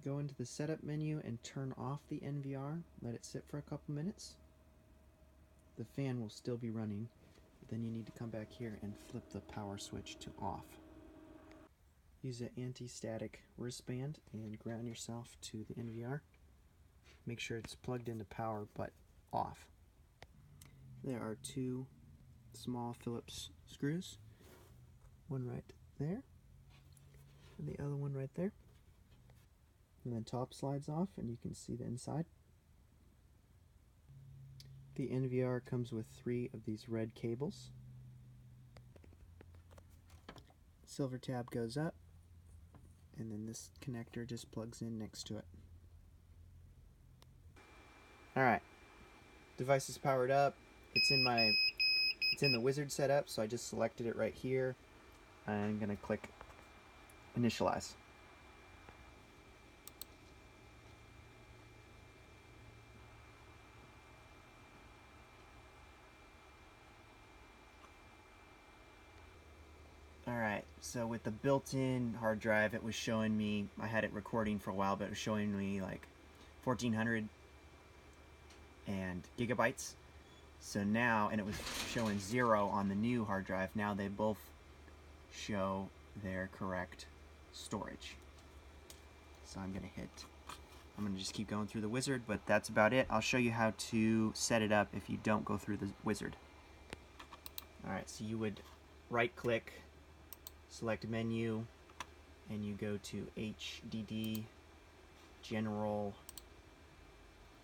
Go into the setup menu and turn off the NVR. Let it sit for a couple minutes. The fan will still be running. Then you need to come back here and flip the power switch to off. Use an anti-static wristband and ground yourself to the NVR. Make sure it's plugged into power but off. There are two small Phillips screws, one right there and the other one right there. And the top slides off and you can see the inside. The NVR comes with 3 of these red cables. Silver tab goes up, and then this connector just plugs in next to it. Alright, device is powered up. It's in the wizard setup, so I just selected it right here. I'm gonna click initialize. Alright, so with the built-in hard drive, it was showing me, I had it recording for a while, but it was showing me like 1400 and gigabytes. So now, and it was showing 0 on the new hard drive. Now they both show their correct storage. So I'm gonna just keep going through the wizard, but that's about it. I'll show you how to set it up if you don't go through the wizard. Alright, so you would right click, select menu, and you go to HDD, General,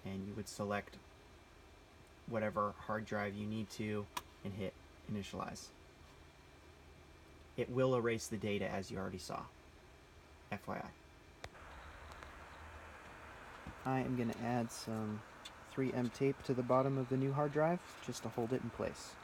and you would select whatever hard drive you need to and hit initialize. It will erase the data as you already saw. FYI. I am going to add some 3M tape to the bottom of the new hard drive just to hold it in place.